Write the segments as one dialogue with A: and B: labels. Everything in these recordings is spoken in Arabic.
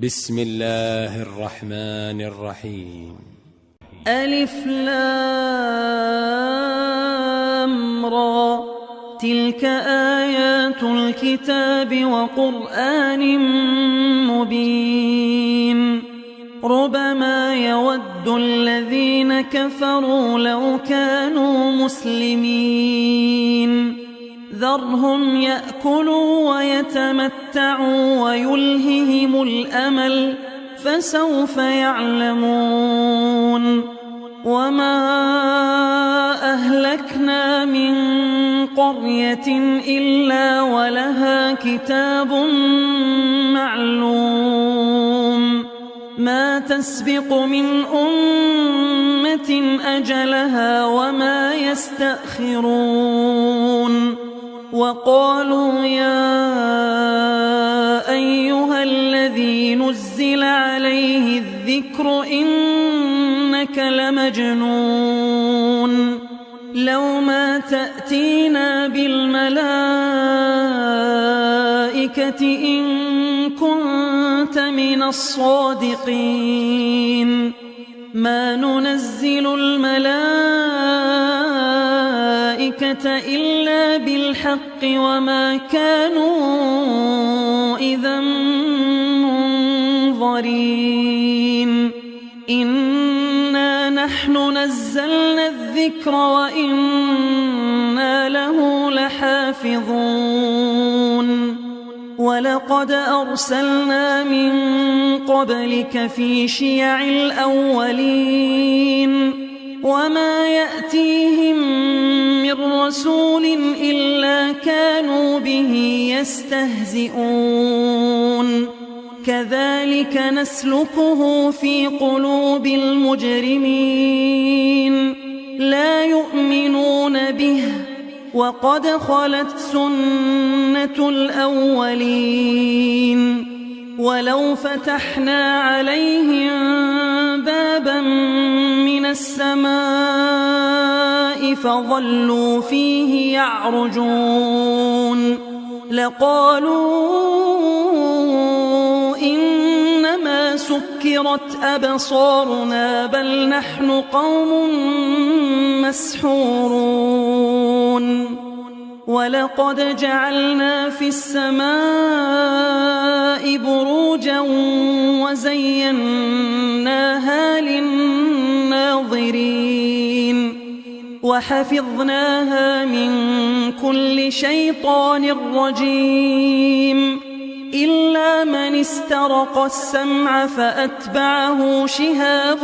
A: بسم الله الرحمن الرحيم.
B: ألف لام را، تلك آيات الكتاب وقرآن مبين. ربما يود الذين كفروا لو كانوا مسلمين، ذرهم يأكلوا ويتمتعوا ويلههم الأمل، فسوف يعلمون. وما أهلكنا من قرية إلا ولها كتاب معلوم، ما تسبق من أمة أجلها وما يستأخرون. وقالوا يا أيها الذي نزل عليه الذكر إنك لمجنون، لو ما تأتينا بالملائكة إن كنت من الصادقين. ما ننزل الملائكة إلا بالحق وما كانوا إذا منظرين. إنا نحن نزلنا الذكر وإنا له لحافظون. ولقد أرسلنا من قبلك في شيع الأولين، وما يأتيهم من رسول إلا كانوا به يستهزئون. كذلك نسلكه في قلوب المجرمين، لا يؤمنون به وقد خلت سنة الأولين. ولو فتحنا عليهم بابا من السماء فظلوا فيه يعرجون لقالوا إنما سكرت أبصارنا بل نحن قوم مسحورون. ولقد جعلنا في السماء بروجا وزيناها للناظرين، وحفظناها من كل شيطان رجيم، إلا من استرق السمع فأتبعه شهاب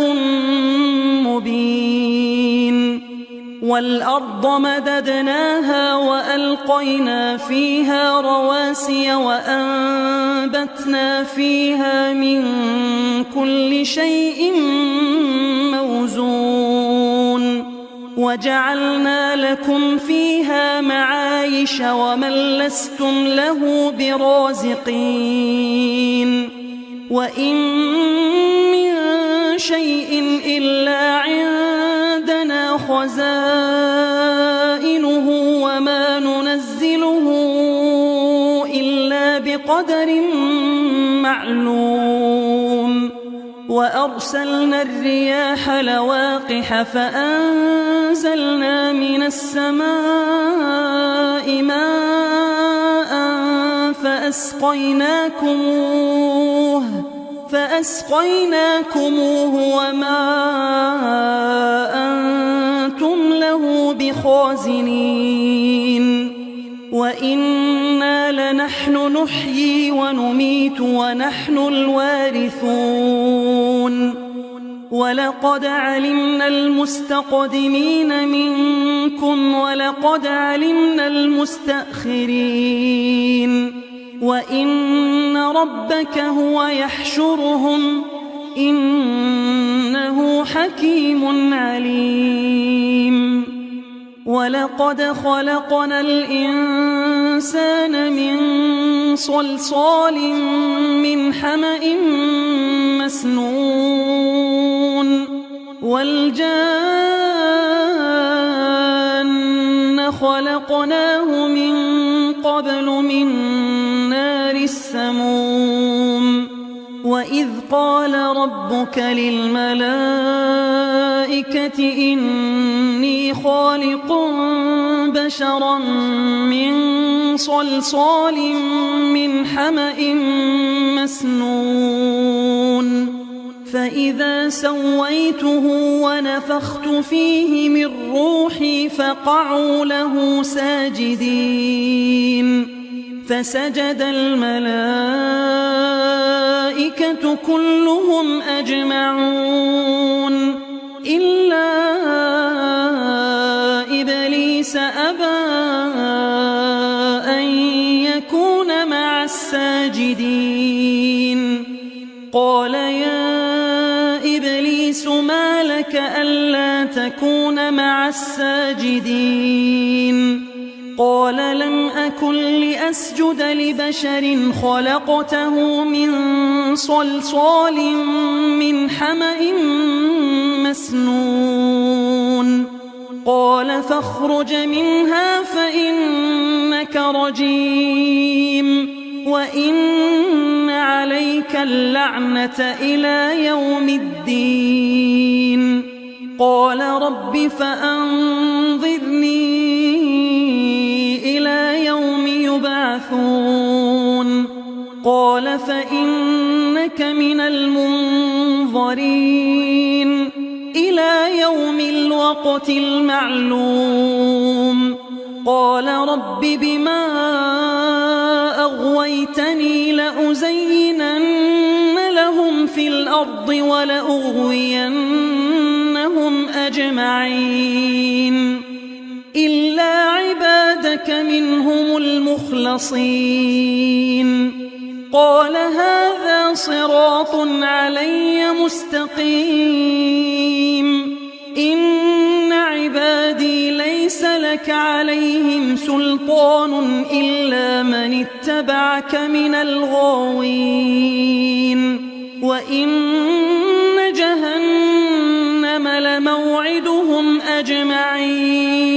B: مبين. والأرض مددناها وألقينا فيها رواسي وأنبتنا فيها من كل شيء موزون، وجعلنا لكم فيها معايش ومن لستم له برازقين. وإن من شيء إلا عندنا خزائنه وما ننزله إلا بقدر معلوم. وأرسلنا الرياح لواقح فأنزلنا من السماء ماء فأسقيناكموه وما أنتم له بخازنين. وإنا لنحن نحيي ونميت ونحن الوارثون. ولقد علمنا المستقدمين منكم ولقد علمنا المستأخرين. وإن ربك هو يحشرهم إنه حكيم عليم. ولقد خلقنا الإنسان من صلصال من حمأ مسنون. والجان خلقناه من قبل من نار السموم. وإذ قال ربك للملائكة إني خالق بشرا من صلصال من حمأ مسنون فإذا سويته ونفخت فيه من روحي فقعوا له ساجدين فسجد الملائكة كلهم أجمعون إلا إبليس أبى أن يكون مع الساجدين قال يا إبليس ما لك ألا تكون مع الساجدين قال لم أكن لأسجد لبشر خلقته من صلصال من حمأ مسنون قال فاخرج منها فإنك رجيم وإن عليك اللعنة إلى يوم الدين قال رب فأنظرني إلى يوم يبعثون قال فإنك من المنظرين إلى يوم الوقت المعلوم قال رب بما أغويتني لأزينن لهم في الأرض ولأغوينهم أجمعين إلا عبادك منهم المخلصين قال هذا صراط علي مستقيم إن عبادي ليس لك عليهم سلطان إلا من اتبعك من الغاوين وإن جهنم لموعدهم أجمعين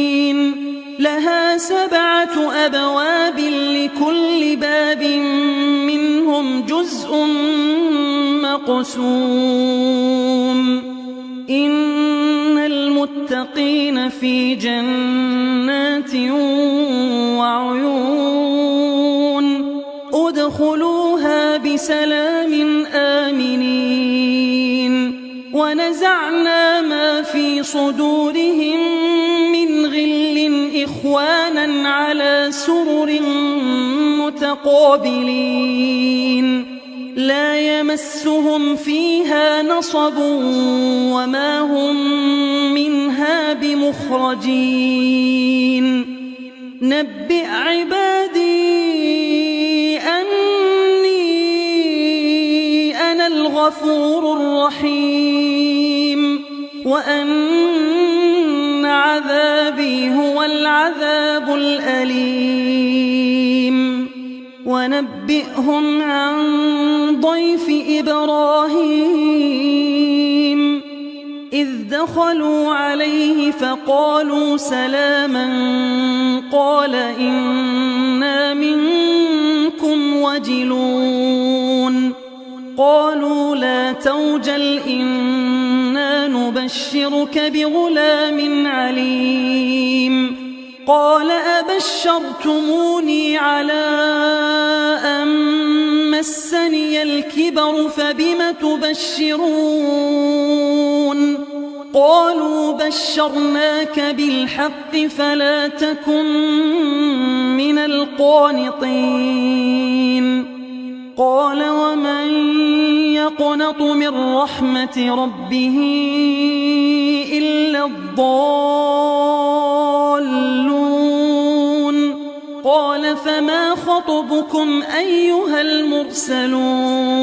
B: لها 7 أبواب لكل باب منهم جزء مقسوم إن المتقين في جنات وعيون ادخلوها بسلام آمنين ونزعنا ما في صدورهم من غل إخوانا على سرر متقابلين لا يمسهم فيها نصب وما هم منها بمخرجين نبئ عبادي أني أنا الغفور الرحيم وأن عذابي هو العذاب الأليم ونبئهم عن ضيف إبراهيم إذ دخلوا عليه فقالوا سلاما قال إنا منكم وجلون قالوا لا توجل إنا نبشرك بغلام عليم قال أبشرتموني على أن مسني الكبر فبم تبشرون قالوا بشرناك بالحق فلا تكن من القانطين قال ومن يقنط من رحمة ربه إلا الضالون قال فما خطبكم أيها المرسلون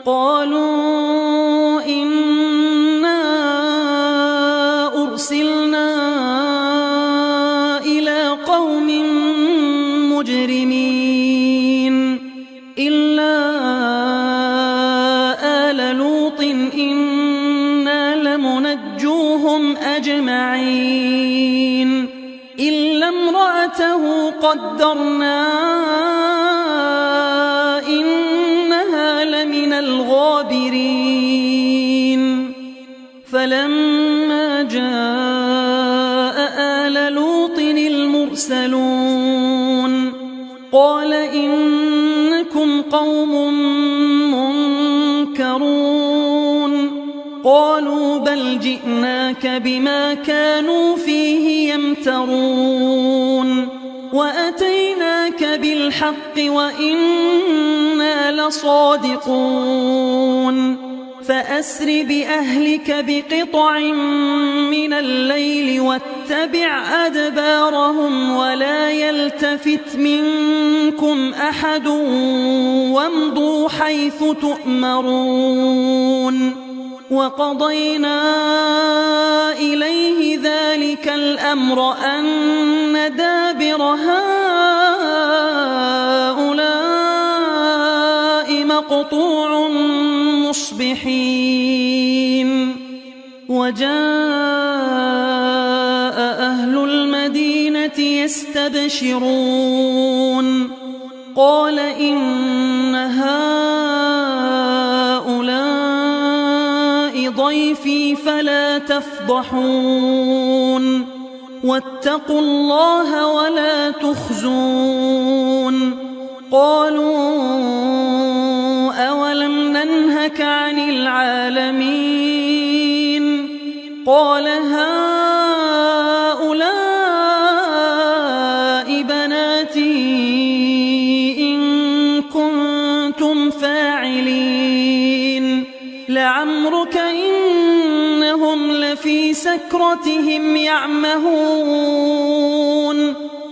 B: قالوا إنا أرسلنا إلى قوم مجرمين إلا آل لوط إنا لمنجوهم أجمعين إلا امرأته قدرنا إنها لمن فلما جاء آل لوط المرسلون قال إنكم قوم منكرون قالوا بل جئناك بما كانوا فيه يمترون وأتيناك بالحق وإنا لصادقون فأسر بأهلك بقطع من الليل واتبع أدبارهم ولا يلتفت منكم أحد وامضوا حيث تؤمرون وقضينا إليه ذلك الأمر أن دابر هؤلاء مقطوع مصبحين وجاء أهل المدينة يستبشرون قال إن هؤلاء ضيفي فلا تفضحون واتقوا الله ولا تخزون قالوا أولم ننهك عن العالمين قال هؤلاء بناتي إن كنتم فاعلين لعمرك إنهم لفي سكرتهم يعمهون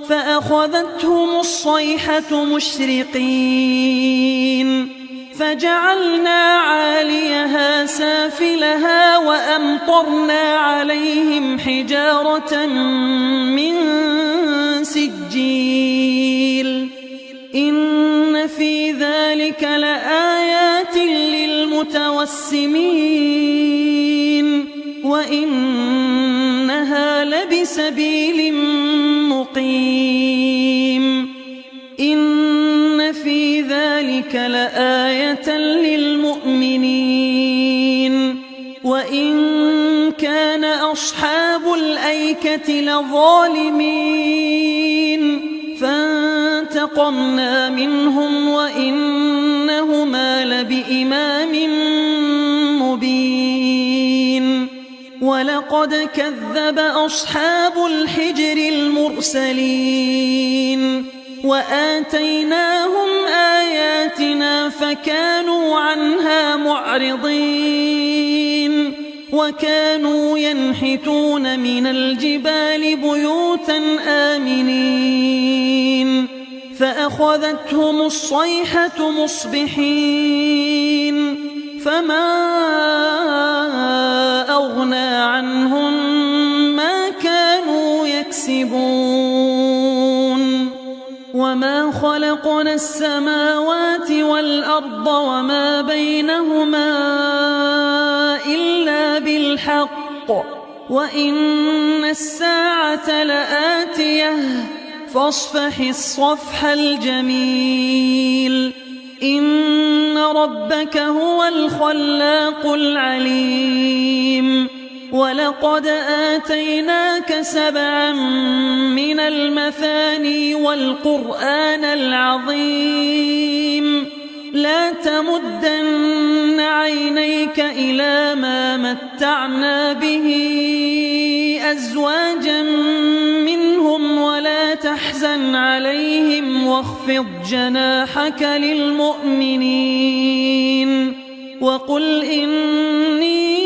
B: فأخذتهم الصيحة مشرقين فجعلنا عاليها سافلها وأمطرنا عليهم حجارة من سجيل إن في ذلك لآيات للمتوسمين وإنها لبسبيل مقيم إن في ذلك لآية للمؤمنين وإن كان أصحاب الأيكة لظالمين فانتقمنا منهم وإنهما لبإمام مبين ولقد كذب أصحاب الحجر المرسلين وآتيناهم آياتنا فكانوا عنها معرضين وكانوا ينحتون من الجبال بيوتا آمنين فأخذتهم الصيحة مصبحين فما أغنى عنهم ما كانوا يكسبون وما خلقنا السماوات والأرض وما بينهما إلا بالحق وإن الساعة لآتية فاصفح الصفح الجميل إن ربك هو الخلاق العليم ولقد آتيناك 7 من المثاني والقرآن العظيم لا تمدن عينيك إلى ما متعنا به أزواجا منهم ولا تحزن عليهم واخفض جناحك للمؤمنين وقل إني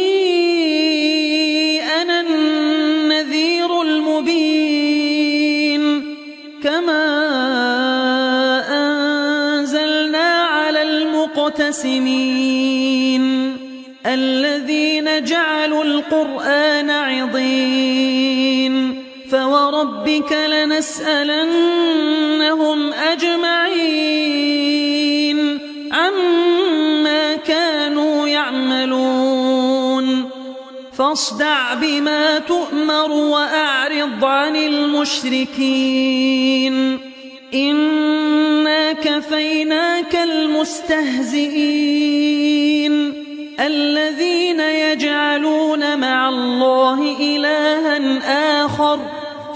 B: أنا النذير المبين كما أنزلنا على المقتسمين الذين جعلوا القرآن عضين فوربك لنسألنهم أجمعين عما كانوا يعملون فاصدع بما تؤمر وأعرض عن المشركين إنا كفيناك المستهزئين الذين يجعلون مع الله إلها آخر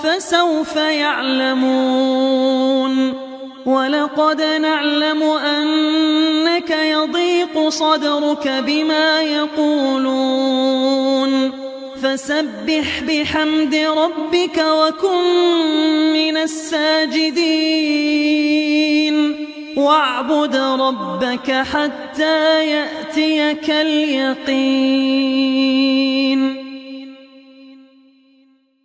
B: فسوف يعلمون ولقد نعلم أنك يضيق صدرك بما يقولون فسبح بحمد ربك وكن من الساجدين واعبد ربك حتى يأتيك اليقين.